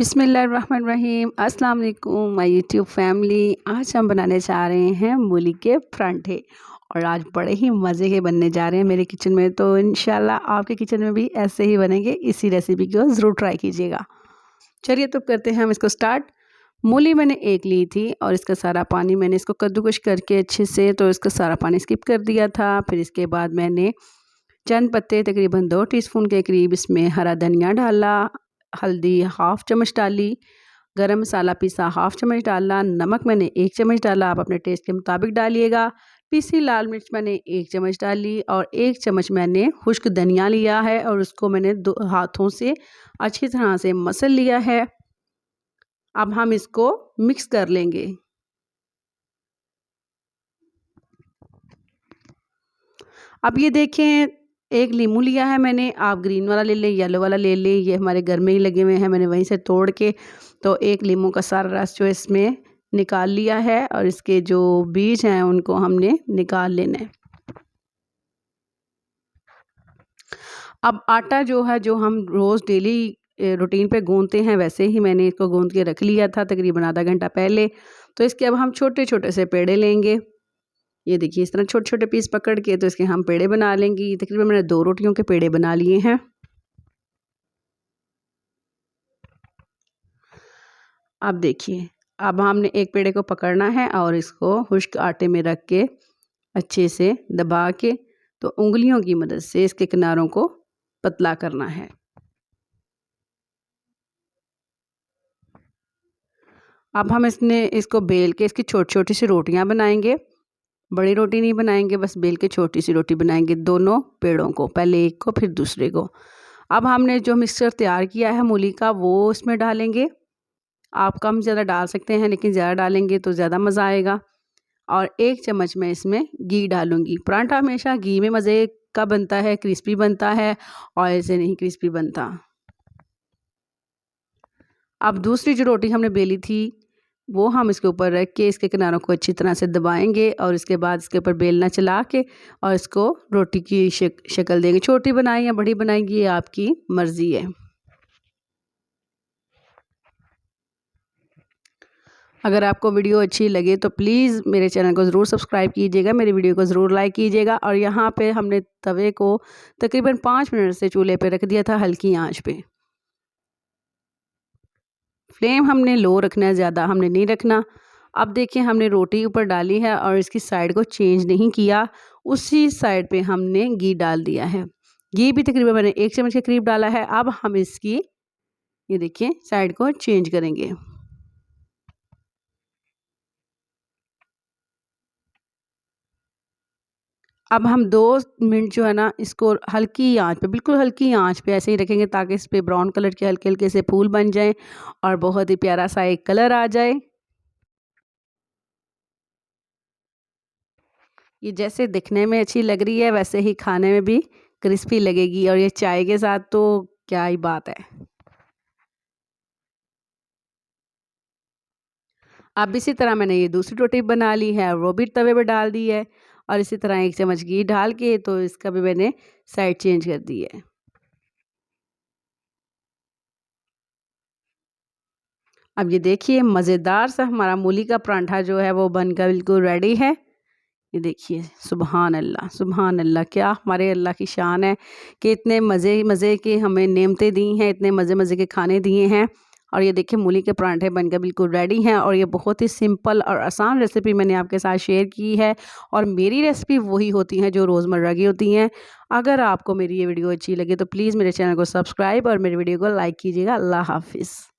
बिस्मिल्लाहिर्रहमानिर्रहीम। अस्सलाम वालेकुम माय यूट्यूब फैमिली। आज हम बनाने जा रहे हैं मूली के परांठे और आज बड़े ही मज़े के बनने जा रहे हैं मेरे किचन में। तो इंशाल्लाह आपके किचन में भी ऐसे ही बनेंगे। इसी रेसिपी को ज़रूर ट्राई कीजिएगा। चलिए तो करते हैं हम इसको स्टार्ट। मूली मैंने एक ली थी और इसका सारा पानी मैंने इसको कद्दूकश करके अच्छे से तो इसका सारा पानी स्किप कर दिया था। फिर इसके बाद मैंने चंद पत्ते तकरीबन 2 टीस्पून के करीब इसमें हरा धनिया डाला, हल्दी हाफ़ चम्मच डाली, गरम मसाला पीसा हाफ़ चम्मच डाला, नमक मैंने 1 चम्मच डाला, आप अपने टेस्ट के मुताबिक डालिएगा। पीसी लाल मिर्च मैंने 1 चम्मच डाली और 1 चम्मच मैंने खुश्क धनिया लिया है और उसको मैंने हाथों से अच्छी तरह से मसल लिया है। अब हम इसको मिक्स कर लेंगे। अब ये देखें, एक नींबू लिया है मैंने, आप ग्रीन वाला ले लें, येलो वाला ले लें, ये हमारे घर में ही लगे हुए हैं, मैंने वहीं से तोड़ के तो एक नींबू का सारा रस जो इसमें निकाल लिया है और इसके जो बीज हैं उनको हमने निकाल लेना है। अब आटा जो है जो हम रोज़ डेली रूटीन पे गूंदते हैं वैसे ही मैंने इसको गूंद के रख लिया था तकरीबन आधा घंटा पहले। तो इसके अब हम छोटे छोटे से पेड़े लेंगे। ये देखिए इस तरह छोटे छोटे पीस पकड़ के तो इसके हम पेड़े बना लेंगे। तकरीबन मैंने 2 रोटियों के पेड़े बना लिए हैं। अब देखिए, अब हमने एक पेड़े को पकड़ना है और इसको खुश्क आटे में रख के अच्छे से दबा के तो उंगलियों की मदद से इसके किनारों को पतला करना है। अब हम इसको बेल के इसकी छोटी छोटी सी रोटियां बनाएंगे। बड़ी रोटी नहीं बनाएंगे, बस बेल के छोटी सी रोटी बनाएंगे दोनों पेड़ों को, पहले एक को फिर दूसरे को। अब हमने जो मिक्सचर तैयार किया है मूली का वो इसमें डालेंगे। आप कम ज़्यादा डाल सकते हैं लेकिन ज़्यादा डालेंगे तो ज़्यादा मज़ा आएगा। और 1 चम्मच मैं इसमें घी डालूँगी। पराठा हमेशा घी में मज़े का बनता है, क्रिस्पी बनता है, ऑयल से नहीं क्रिस्पी बनता। अब दूसरी जो रोटी हमने बेली थी वो हम इसके ऊपर रख के इसके किनारों को अच्छी तरह से दबाएंगे और इसके बाद इसके ऊपर बेलना चला के और इसको रोटी की शक्ल देंगे। छोटी बनाएं या बड़ी बनाएंगी ये आपकी मर्ज़ी है। अगर आपको वीडियो अच्छी लगे तो प्लीज़ मेरे चैनल को ज़रूर सब्सक्राइब कीजिएगा, मेरी वीडियो को ज़रूर लाइक कीजिएगा। और यहाँ पे हमने तवे को तकरीबन 5 मिनट से चूल्हे पे रख दिया था हल्की आंच पे। फ्लेम हमने लो रखना है, ज़्यादा हमने नहीं रखना। अब देखिए हमने रोटी ऊपर डाली है और इसकी साइड को चेंज नहीं किया, उसी साइड पे हमने घी डाल दिया है। घी भी तकरीबन मैंने 1 चम्मच के करीब डाला है। अब हम इसकी ये देखिए साइड को चेंज करेंगे। अब हम 2 मिनट जो है ना इसको हल्की आंच पे, बिल्कुल हल्की आंच पे ऐसे ही रखेंगे ताकि इस पे ब्राउन कलर के हल्के हल्के से फूल बन जाएं और बहुत ही प्यारा सा एक कलर आ जाए। ये जैसे दिखने में अच्छी लग रही है वैसे ही खाने में भी क्रिस्पी लगेगी और ये चाय के साथ तो क्या ही बात है। अब इसी तरह मैंने ये दूसरी रोटी बना ली है, वो भी तवे पे डाल दी है और इसी तरह 1 चम्मच घी डाल के तो इसका भी मैंने साइड चेंज कर दी है। अब ये देखिए मज़ेदार सा हमारा मूली का परांठा जो है वो बनकर बिल्कुल रेडी है। ये देखिए सुभान अल्लाह, सुभान अल्लाह, क्या हमारे अल्लाह की शान है कि इतने मज़े मज़े के हमें नेमतें दी हैं, इतने मज़े मज़े के खाने दिए हैं। और ये देखिए मूली के परांठे बनकर बिल्कुल रेडी हैं और ये बहुत ही सिंपल और आसान रेसिपी मैंने आपके साथ शेयर की है और मेरी रेसिपी वही होती हैं जो रोज़मर्रा की होती हैं। अगर आपको मेरी ये वीडियो अच्छी लगे तो प्लीज़ मेरे चैनल को सब्सक्राइब और मेरी वीडियो को लाइक कीजिएगा। अल्लाह हाफ़िज़।